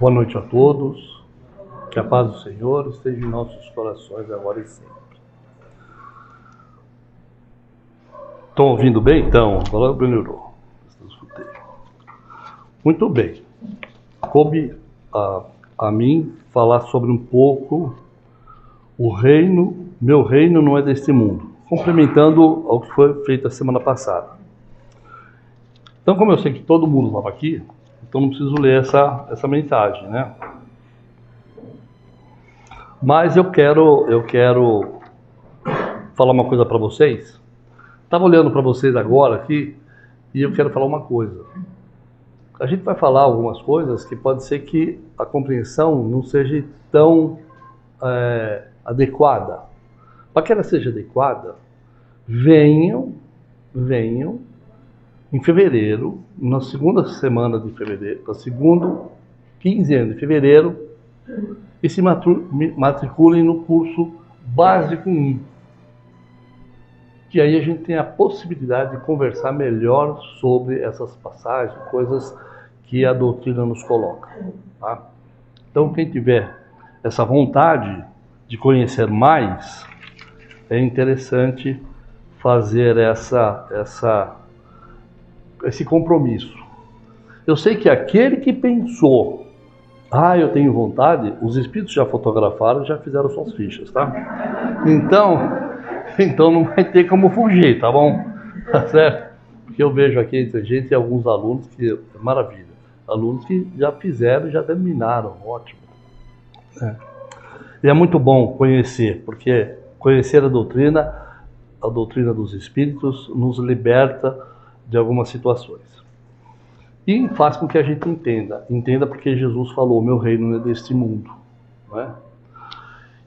Boa noite a todos, que a paz do Senhor esteja em nossos corações agora e sempre. Estão ouvindo bem? Então, agora melhorou. Muito bem. Coube a mim falar sobre um pouco o reino, meu reino não é deste mundo, complementando ao que foi feito a semana passada. Então, como eu sei que todo mundo estava aqui, então não preciso ler essa mensagem, né? Mas eu quero falar uma coisa para vocês. Estava olhando para vocês agora aqui e eu quero falar uma coisa. A gente vai falar algumas coisas que pode ser que a compreensão não seja tão adequada. Para que ela seja adequada, venham em fevereiro, na segunda semana de fevereiro, no segundo quinzena de fevereiro, e se matriculem no curso básico 1. Que aí a gente tem a possibilidade de conversar melhor sobre essas passagens, coisas que a doutrina nos coloca. Tá? Então, quem tiver essa vontade de conhecer mais, é interessante fazer esse compromisso. Eu sei que aquele que pensou, eu tenho vontade, os espíritos já fotografaram e já fizeram suas fichas, tá? Então não vai ter como fugir, tá bom? Tá certo? Porque eu vejo aqui entre a gente alguns alunos que, maravilha, alunos que já fizeram e já terminaram, ótimo. E é muito bom conhecer, porque conhecer a doutrina dos espíritos nos liberta de algumas situações. E faz com que a gente entenda porque Jesus falou, meu reino não é deste mundo. Não é?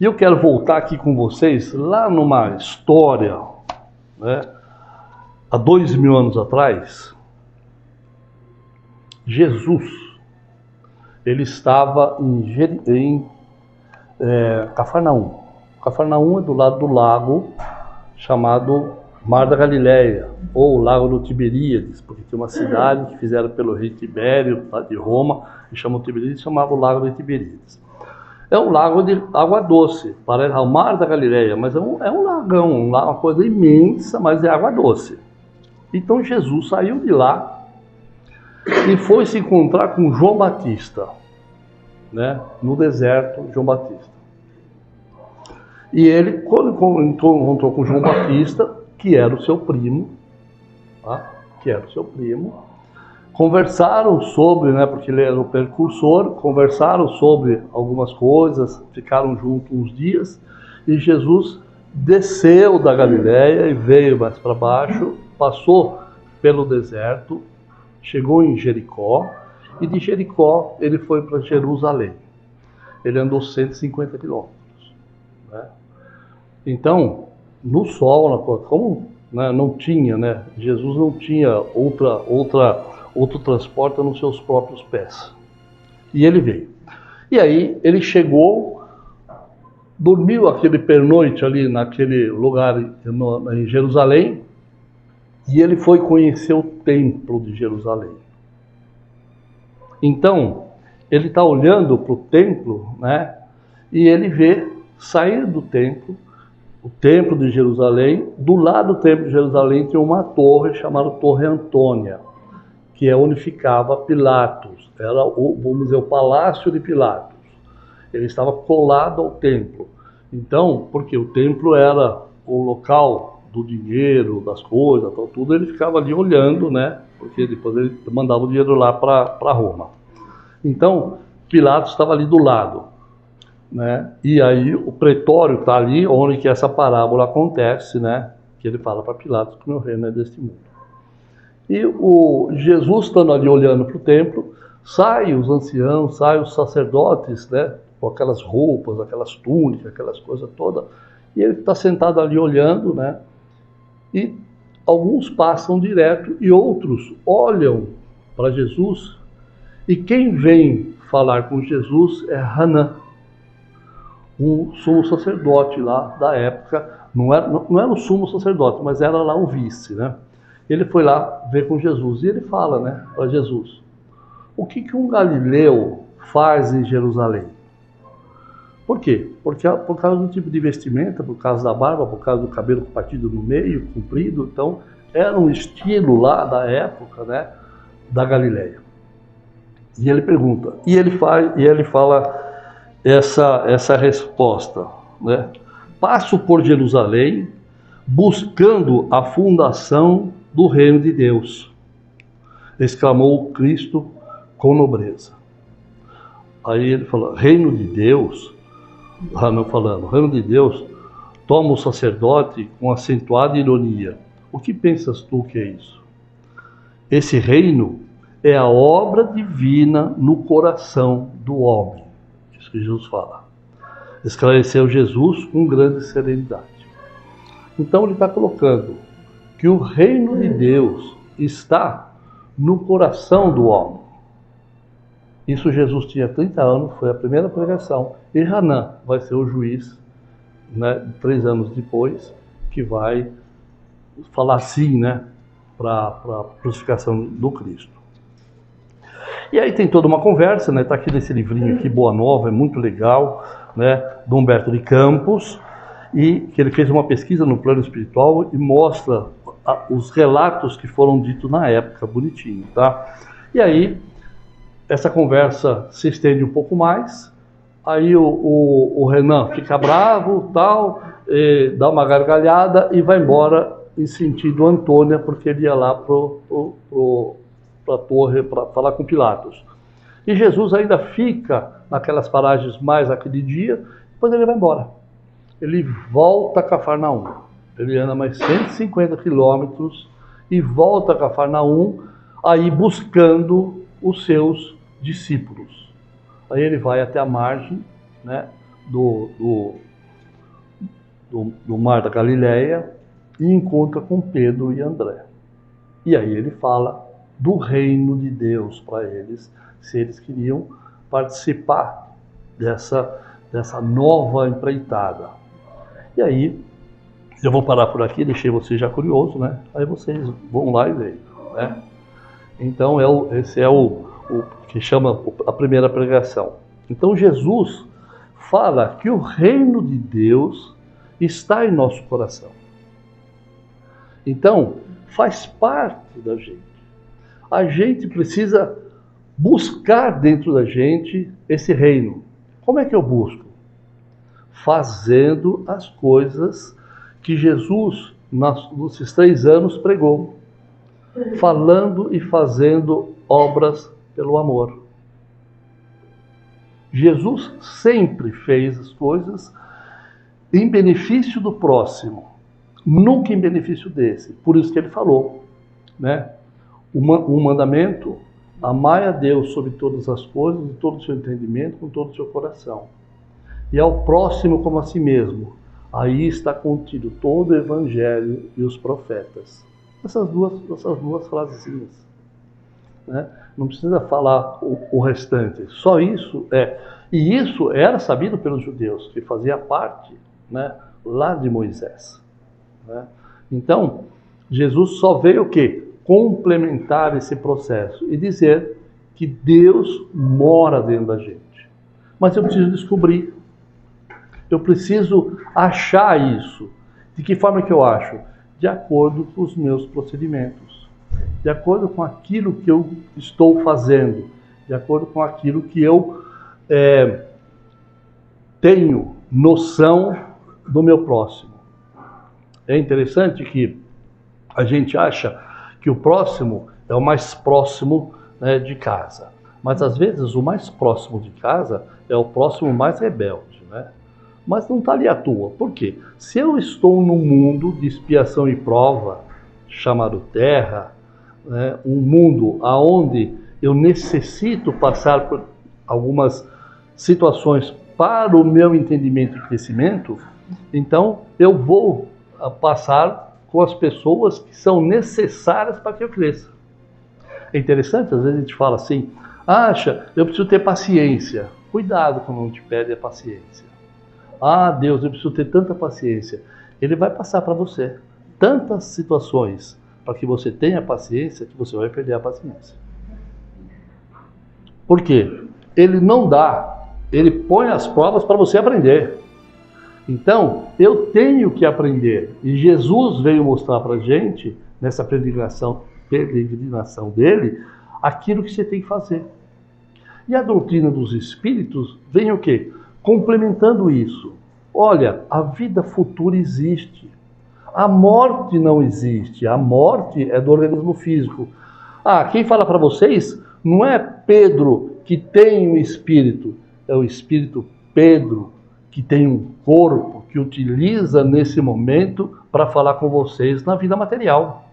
E eu quero voltar aqui com vocês, lá numa história, né, há 2000 anos atrás, Jesus, ele estava em Cafarnaum. Cafarnaum é do lado do lago chamado Mar da Galileia, ou Lago do Tiberíades, porque tem uma cidade que fizeram pelo rei Tibério, lá de Roma, e chamam Tiberíades, chamava o Lago de Tiberíades. É um lago de água doce, parece o Mar da Galileia, mas é um lagão, uma coisa imensa, mas é água doce. Então Jesus saiu de lá e foi se encontrar com João Batista, né, no deserto, João Batista. E ele, quando encontrou com João Batista, que era o seu primo, tá? Conversaram sobre, né, porque ele era o precursor, conversaram sobre algumas coisas, ficaram juntos uns dias, e Jesus desceu da Galileia e veio mais para baixo, passou pelo deserto, chegou em Jericó, e de Jericó ele foi para Jerusalém. Ele andou 150 quilômetros. Né? Então, no sol, como, né, não tinha, né, Jesus não tinha outro transporte nos seus próprios pés. E ele veio. E aí ele chegou, dormiu aquele pernoite ali naquele lugar em Jerusalém, e ele foi conhecer o templo de Jerusalém. Então, ele está olhando para o templo, né, e ele vê sair do templo, o templo de Jerusalém. Do lado do templo de Jerusalém tem uma torre chamada Torre Antônia, que é onde ficava Pilatos, era vamos dizer, o palácio de Pilatos. Ele estava colado ao templo. Então, porque o templo era o local do dinheiro, das coisas, tudo, ele ficava ali olhando, né? Porque depois ele mandava o dinheiro lá para Roma. Então, Pilatos estava ali do lado, né? E aí o pretório está ali, onde que essa parábola acontece, né? Que ele fala para Pilatos que o meu reino é deste mundo. E o Jesus estando ali olhando para o templo, sai os anciãos, sai os sacerdotes, né, com aquelas roupas, aquelas túnicas, aquelas coisas todas, e ele está sentado ali olhando, né, e alguns passam direto e outros olham para Jesus, e quem vem falar com Jesus é Hanã, um sumo sacerdote lá da época, não era o sumo sacerdote, mas era lá o vice, né? Ele foi lá ver com Jesus e ele fala, né, para Jesus, o que um galileu faz em Jerusalém. Por quê? Porque por causa do tipo de vestimenta, por causa da barba, por causa do cabelo partido no meio, comprido. Então, era um estilo lá da época, né, da Galileia. E ele pergunta, e ele fala essa resposta, né? Passo por Jerusalém buscando a fundação do reino de Deus, exclamou Cristo com nobreza. Aí ele fala, reino de Deus, reino de Deus, toma o sacerdote com acentuada ironia. O que pensas tu que é isso? Esse reino é a obra divina no coração do homem. Isso que Jesus fala. Esclareceu Jesus com grande serenidade. Então ele está colocando que o reino de Deus está no coração do homem. Isso Jesus tinha 30 anos, foi a primeira pregação. E Hanã vai ser o juiz, né, 3 anos depois, que vai falar sim, né, para a crucificação do Cristo. E aí tem toda uma conversa, né, está aqui nesse livrinho aqui, Boa Nova, é muito legal, né, do Humberto de Campos, e que ele fez uma pesquisa no plano espiritual e mostra os relatos que foram ditos na época, bonitinho, tá? E aí, essa conversa se estende um pouco mais, aí o Renan fica bravo, tal, dá uma gargalhada e vai embora em sentido Antônia, porque ele ia lá para a torre para falar com Pilatos. E Jesus ainda fica naquelas paragens mais aquele dia, depois ele vai embora. Ele volta a Cafarnaum. Ele anda mais 150 quilômetros e volta a Cafarnaum, aí buscando os seus discípulos. Aí ele vai até a margem, né, do mar da Galileia e encontra com Pedro e André. E aí ele fala do reino de Deus para eles, se eles queriam participar dessa nova empreitada. E aí, eu vou parar por aqui, deixei vocês já curiosos, né? Aí vocês vão lá e veem, né? Então, esse é o que chama a primeira pregação. Então, Jesus fala que o reino de Deus está em nosso coração. Então, faz parte da gente. A gente precisa buscar dentro da gente esse reino. Como é que eu busco? Fazendo as coisas que Jesus, nesses 3 anos, pregou. Falando e fazendo obras pelo amor. Jesus sempre fez as coisas em benefício do próximo, nunca em benefício desse. Por isso que ele falou, né? O mandamento, amai a Deus sobre todas as coisas, de todo o seu entendimento, com todo o seu coração. E ao próximo como a si mesmo. Aí está contido todo o Evangelho e os profetas. Essas duas frasezinhas, né? Não precisa falar o restante, só isso é. E isso era sabido pelos judeus, que fazia parte, né, lá de Moisés, né? Então, Jesus só veio o quê? Complementar esse processo e dizer que Deus mora dentro da gente. Mas eu preciso descobrir, eu preciso achar isso. De que forma que eu acho? De acordo com os meus procedimentos, de acordo com aquilo que eu estou fazendo, de acordo com aquilo que eu tenho noção do meu próximo. É interessante que a gente acha que o próximo é o mais próximo, né, de casa. Mas às vezes o mais próximo de casa é o próximo mais rebelde, né? Mas não está ali à toa. Por quê? Se eu estou num mundo de expiação e prova, chamado Terra, né, um mundo onde eu necessito passar por algumas situações para o meu entendimento e crescimento, então eu vou passar com as pessoas que são necessárias para que eu cresça. É interessante, às vezes a gente fala assim, eu preciso ter paciência. Cuidado quando não te pede a paciência. Deus, eu preciso ter tanta paciência. Ele vai passar para você tantas situações para que você tenha paciência que você vai perder a paciência. Por quê? ele não dá, ele põe as provas para você aprender. Então, eu tenho que aprender. E Jesus veio mostrar para a gente, nessa peregrinação dele, aquilo que você tem que fazer. E a doutrina dos Espíritos vem o quê? Complementando isso. Olha, a vida futura existe. A morte não existe. A morte é do organismo físico. Quem fala para vocês não é Pedro que tem um espírito. É o espírito Pedro que tem um corpo que utiliza nesse momento para falar com vocês na vida material.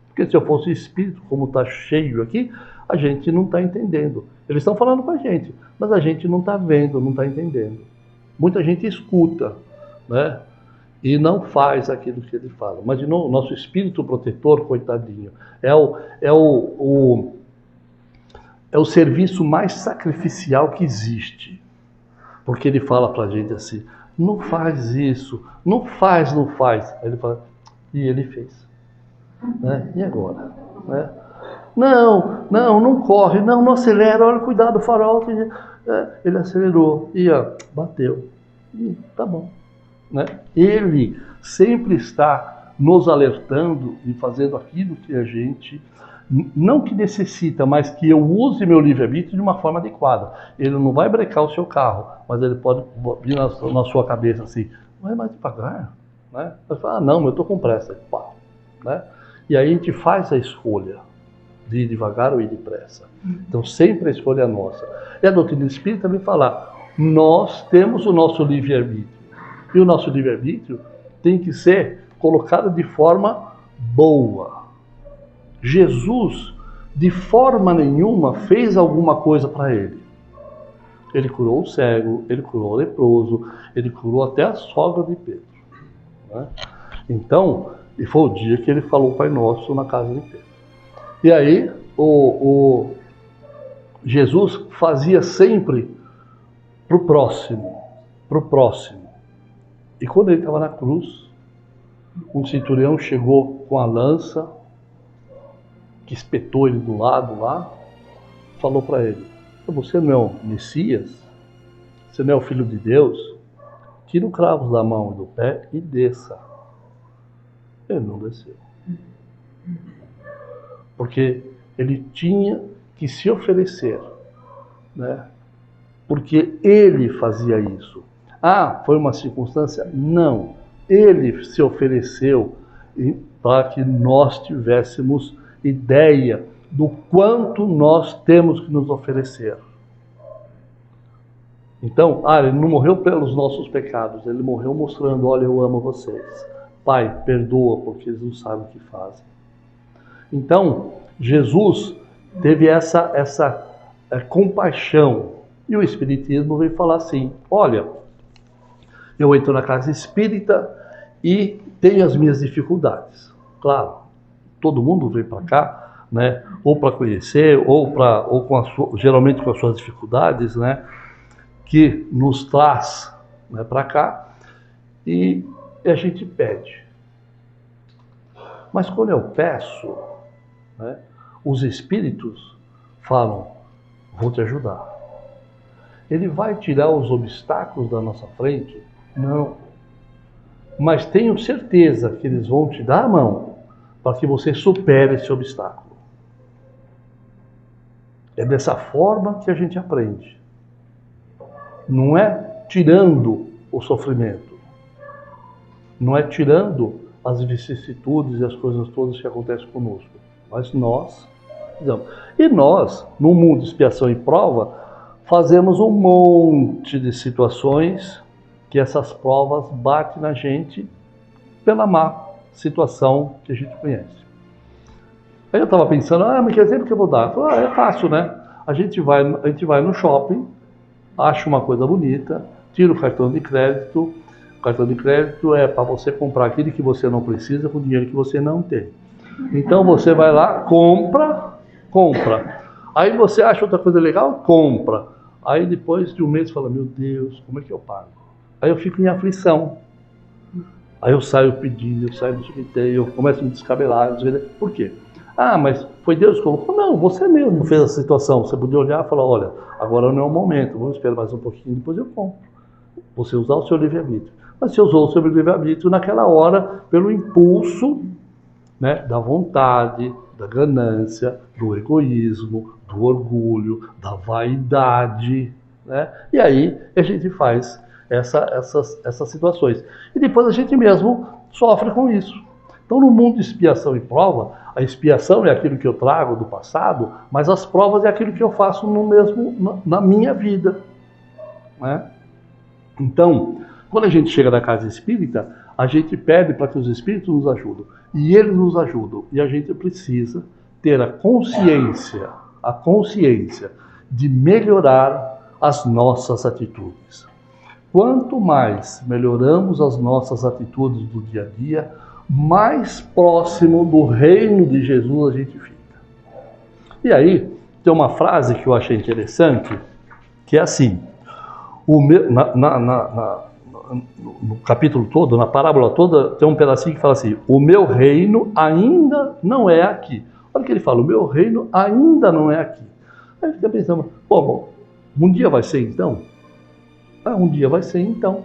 Porque se eu fosse espírito, como está cheio aqui, a gente não está entendendo. Eles estão falando com a gente, mas a gente não está vendo, não está entendendo. Muita gente escuta, né? E não faz aquilo que ele fala. Mas de novo, o nosso espírito protetor, coitadinho, é o serviço mais sacrificial que existe. Porque ele fala pra gente assim, não faz isso, não faz. Aí ele fala, e ele fez. Né? E agora? Né? Não corre, não acelera, olha, cuidado, o farol. Ele acelerou e bateu. E tá bom. Né? Ele sempre está nos alertando e fazendo aquilo que a gente, não que necessita, mas que eu use meu livre-arbítrio de uma forma adequada. Ele não vai brecar o seu carro, mas ele pode vir na sua cabeça assim, vai mais devagar. Né? Você fala, não, eu estou com pressa. Pá, né? E aí a gente faz a escolha de ir devagar ou ir depressa. Então sempre a escolha é nossa. E a doutrina espírita também fala, nós temos o nosso livre-arbítrio. E o nosso livre-arbítrio tem que ser colocado de forma boa. Jesus, de forma nenhuma, fez alguma coisa para ele. Ele curou o cego, ele curou o leproso, ele curou até a sogra de Pedro. Né? Então, e foi o dia que ele falou o Pai Nosso na casa de Pedro. E aí, Jesus fazia sempre para o próximo. E quando ele estava na cruz, um centurião chegou com a lança, que espetou ele do lado lá, falou para ele, você não é o Messias? Você não é o Filho de Deus? Tira o cravo da mão e do pé e desça. Ele não desceu. Porque ele tinha que se oferecer, né? Porque ele fazia isso. Foi uma circunstância? Não. Ele se ofereceu para que nós tivéssemos ideia do quanto nós temos que nos oferecer. Então, ele não morreu pelos nossos pecados, ele morreu mostrando, olha, eu amo vocês. Pai, perdoa, porque eles não sabem o que fazem. Então, Jesus teve essa compaixão. E o Espiritismo veio falar assim, olha, eu entro na casa espírita e tenho as minhas dificuldades. Claro, todo mundo vem para cá, né? Ou para conhecer, geralmente com as suas dificuldades, né? Que nos traz, né, para cá e a gente pede. Mas quando eu peço, né, os espíritos falam, vou te ajudar. Ele vai tirar os obstáculos da nossa frente? Não. Mas tenho certeza que eles vão te dar a mão para que você supere esse obstáculo. É dessa forma que a gente aprende. Não é tirando o sofrimento. Não é tirando as vicissitudes e as coisas todas que acontecem conosco. Mas nós fizemos. E nós, no mundo de expiação e prova, fazemos um monte de situações que essas provas batem na gente pela má situação que a gente conhece. Aí eu estava pensando, mas que exemplo que eu vou dar? É fácil, né? A gente vai no shopping, acha uma coisa bonita, tira o cartão de crédito. O cartão de crédito é para você comprar aquilo que você não precisa com dinheiro que você não tem. Então você vai lá, compra. Aí você acha outra coisa legal, compra. Aí depois de um mês fala, meu Deus, como é que eu pago? Aí eu fico em aflição. Aí eu saio pedindo, eu saio não sei o que tem, eu começo a me descabelar. Por quê? Mas Foi Deus que colocou? Não, você mesmo fez a situação. Você podia olhar e falar, olha, agora não é o momento, vamos esperar mais um pouquinho, depois eu compro. Você usar o seu livre-arbítrio. Mas você usou o seu livre-arbítrio naquela hora pelo impulso, né, da vontade, da ganância, do egoísmo, do orgulho, da vaidade, né? E aí a gente faz essas situações. E depois a gente mesmo sofre com isso. Então, no mundo de expiação e prova, a expiação é aquilo que eu trago do passado, mas as provas é aquilo que eu faço na minha vida, né? Então, quando a gente chega na casa espírita, a gente pede para que os espíritos nos ajudem. E eles nos ajudam. E a gente precisa ter a consciência de melhorar as nossas atitudes. Quanto mais melhoramos as nossas atitudes do dia a dia, mais próximo do reino de Jesus a gente fica. E aí, tem uma frase que eu achei interessante, que é assim, no capítulo todo, na parábola toda, tem um pedacinho que fala assim, o meu reino ainda não é aqui. Olha o que ele fala, o meu reino ainda não é aqui. Aí fica pensando, bom, um dia vai ser então? Um dia vai ser então.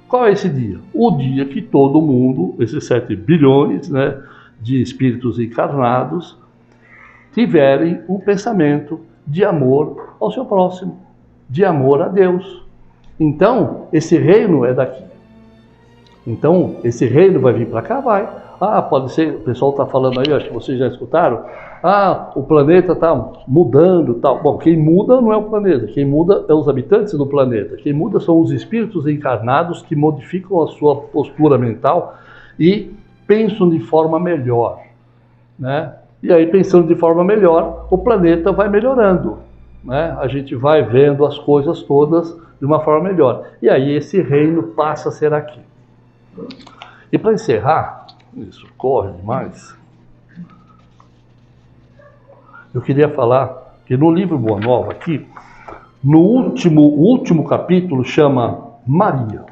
Qual é esse dia? O dia que todo mundo, esses 7 bilhões, né, de espíritos encarnados, tiverem um pensamento de amor ao seu próximo, de amor a Deus. Então, esse reino é daqui. Então, esse reino vai vir para cá? Vai. Pode ser, o pessoal está falando aí, acho que vocês já escutaram, o planeta está mudando, tal. Bom, quem muda não é o planeta, quem muda é os habitantes do planeta, quem muda são os espíritos encarnados que modificam a sua postura mental e pensam de forma melhor, né? E aí, pensando de forma melhor, o planeta vai melhorando, né? A gente vai vendo as coisas todas de uma forma melhor. E aí esse reino passa a ser aqui. E para encerrar, isso corre demais, eu queria falar que no livro Boa Nova aqui, no último capítulo chama Maria.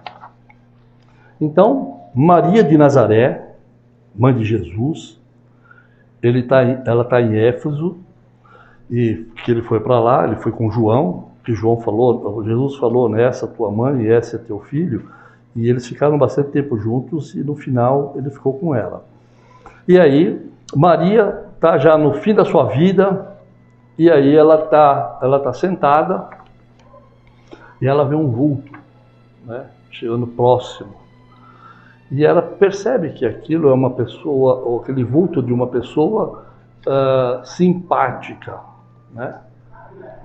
Então, Maria de Nazaré, mãe de Jesus, ela está em Éfeso, e que ele foi para lá, ele foi com João, que João falou, Jesus falou, né, essa tua mãe e esse é teu filho, e eles ficaram bastante tempo juntos, e no final ele ficou com ela. E aí, Maria está já no fim da sua vida, e aí ela tá sentada, e ela vê um vulto, né, chegando próximo. E ela percebe que aquilo é uma pessoa, ou aquele vulto de uma pessoa simpática, né?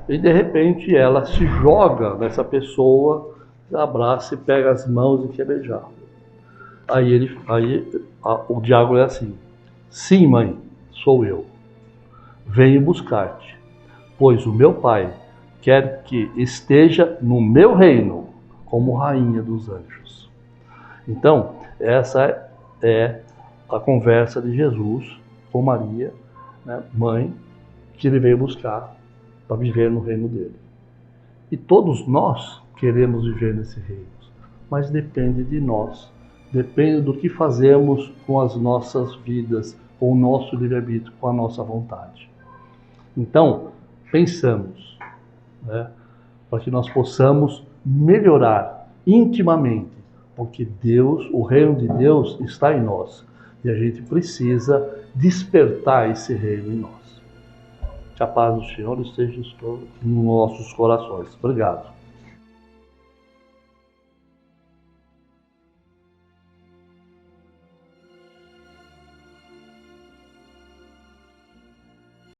E de repente ela se joga nessa pessoa, abraça e pega as mãos e quer beijar. O diálogo é assim: sim, mãe, sou eu. Venho buscar-te, pois o meu pai quer que esteja no meu reino como rainha dos anjos. Então, essa é a conversa de Jesus com Maria, né, mãe, que ele veio buscar para viver no reino dele. E todos nós queremos viver nesse reino, mas depende de nós, depende do que fazemos com as nossas vidas, com o nosso livre-arbítrio, com a nossa vontade. Então, pensamos, né, para que nós possamos melhorar intimamente, porque Deus, o reino de Deus está em nós, e a gente precisa despertar esse reino em nós. Que a paz do Senhor esteja em nossos corações. Obrigado.